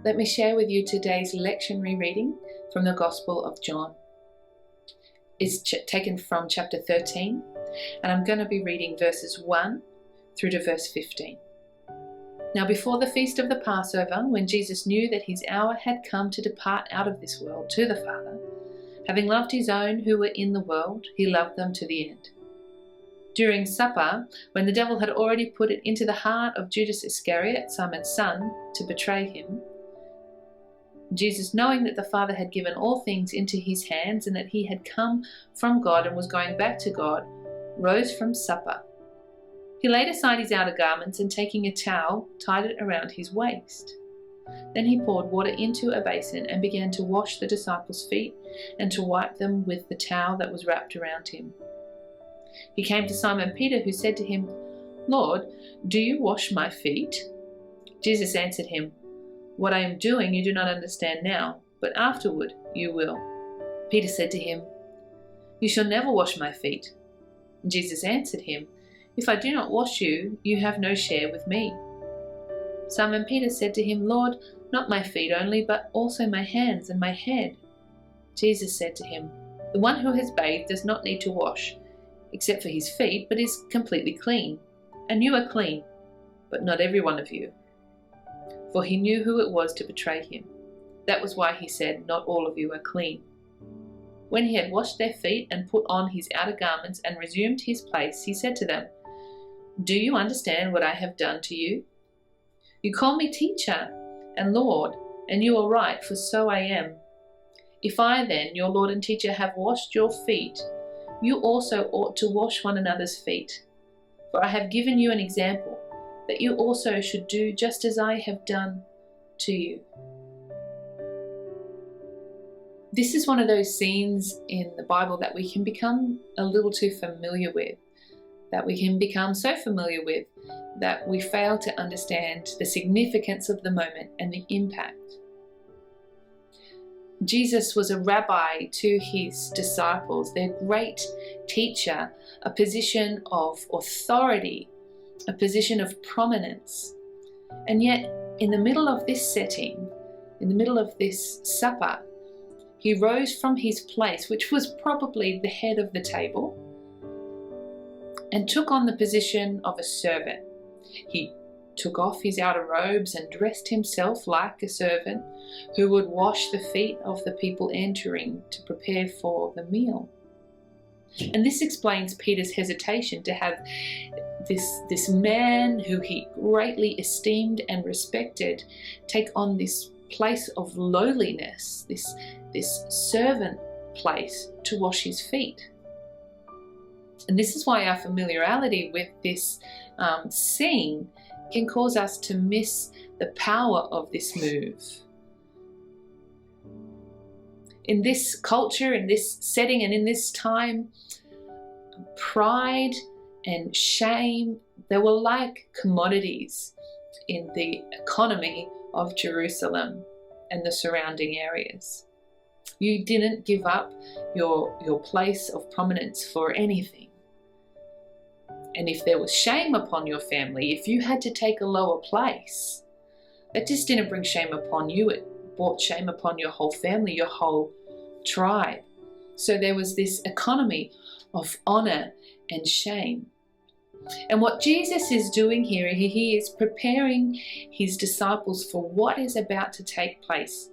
Let me share with you today's lectionary reading from the Gospel of John. It's taken from chapter 13, and I'm going to be reading verses 1 through to verse 15. Now before the feast of the Passover, when Jesus knew that his hour had come to depart out of this world to the Father, having loved his own who were in the world, he loved them to the end. During supper, when the devil had already put it into the heart of Judas Iscariot, Simon's son, to betray him, Jesus, knowing that the Father had given all things into his hands and that he had come from God and was going back to God, rose from supper. He laid aside his outer garments and taking a towel, tied it around his waist. Then he poured water into a basin and began to wash the disciples' feet and to wipe them with the towel that was wrapped around him. He came to Simon Peter, who said to him, "Lord, do you wash my feet?" Jesus answered him, "What I am doing you do not understand now, but afterward you will." Peter said to him, "You shall never wash my feet." Jesus answered him, "If I do not wash you, you have no share with me." Simon Peter said to him, "Lord, not my feet only, but also my hands and my head." Jesus said to him, "The one who has bathed does not need to wash, except for his feet, but is completely clean. And you are clean, but not every one of you." For he knew who it was to betray him. That was why he said, "Not all of you are clean." When he had washed their feet and put on his outer garments and resumed his place, he said to them, "Do you understand what I have done to you? You call me teacher and Lord, and you are right, for so I am. If I then, your Lord and teacher, have washed your feet, you also ought to wash one another's feet. For I have given you an example, that you also should do just as I have done to you." This is one of those scenes in the Bible that we can become a little too familiar with, that we can become so familiar with that we fail to understand the significance of the moment and the impact. Jesus was a rabbi to his disciples, their great teacher, a position of authority, a position of prominence. And yet, in the middle of this setting, in the middle of this supper, he rose from his place, which was probably the head of the table, and took on the position of a servant. He took off his outer robes and dressed himself like a servant who would wash the feet of the people entering to prepare for the meal. And this explains Peter's hesitation to have this man who he greatly esteemed and respected take on this place of lowliness, this servant place to wash his feet. And this is why our familiarity with this scene can cause us to miss the power of this move. In this culture, in this setting, and in this time, pride and shame, they were like commodities in the economy of Jerusalem and the surrounding areas. You didn't give up your place of prominence for anything. And if there was shame upon your family, if you had to take a lower place, that just didn't bring shame upon you, it brought shame upon your whole family, your whole tribe. So there was this economy of honor and shame. And what Jesus is doing here, he is preparing his disciples for what is about to take place.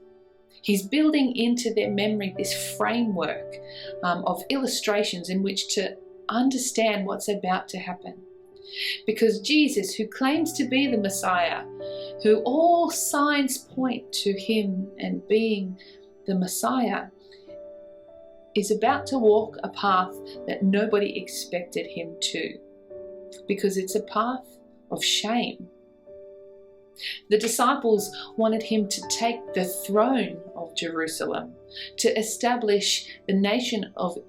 He's building into their memory this framework of illustrations in which to understand what's about to happen. Because Jesus, who claims to be the Messiah, who all signs point to him and being the Messiah, is about to walk a path that nobody expected him to, because it's a path of shame. The disciples wanted him to take the throne of Jerusalem, to establish the nation of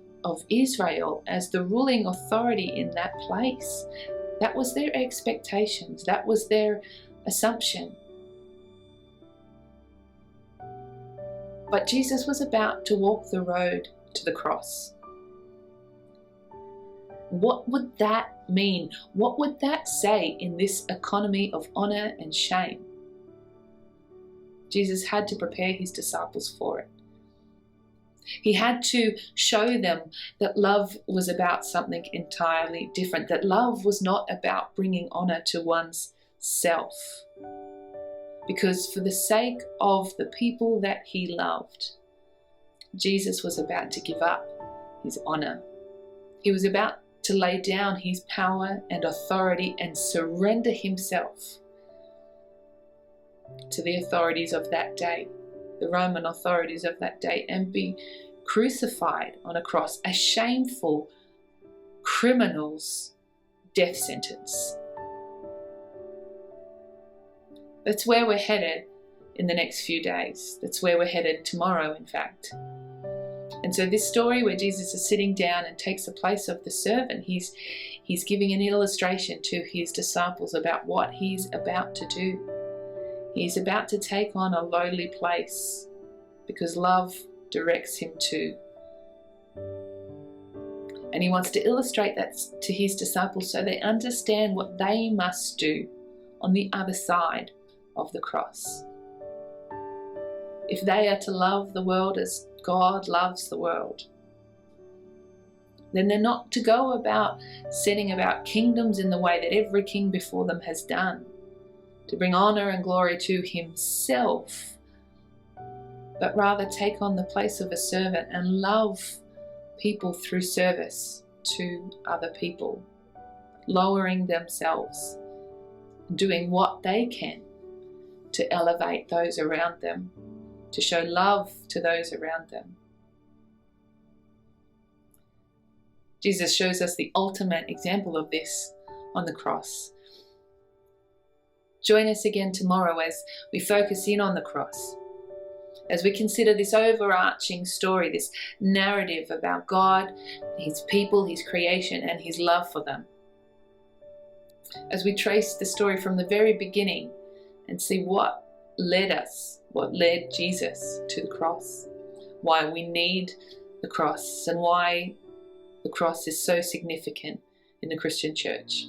Israel as the ruling authority in that place. That was their expectations. That was their assumption. But Jesus was about to walk the road to the cross. What would that mean? What would that say in this economy of honor and shame? Jesus had to prepare his disciples for it. He had to show them that love was about something entirely different, that love was not about bringing honor to one's self. Because for the sake of the people that he loved, Jesus was about to give up his honor. He was about to lay down his power and authority and surrender himself to the authorities of that day, the Roman authorities of that day, and be crucified on a cross, a shameful criminal's death sentence. That's where we're headed in the next few days. That's where we're headed tomorrow, in fact. And so this story where Jesus is sitting down and takes the place of the servant, he's giving an illustration to his disciples about what he's about to do. He's about to take on a lowly place because love directs him to. And he wants to illustrate that to his disciples so they understand what they must do on the other side of the cross. If they are to love the world as God loves the world, then they're not to go about setting about kingdoms in the way that every king before them has done, to bring honor and glory to himself, but rather take on the place of a servant and love people through service to other people, lowering themselves, doing what they can to elevate those around them, to show love to those around them. Jesus shows us the ultimate example of this on the cross. Join us again tomorrow as we focus in on the cross, as we consider this overarching story, this narrative about God, his people, his creation, and his love for them. As we trace the story from the very beginning and see what led Jesus to the cross, why we need the cross, and why the cross is so significant in the Christian church.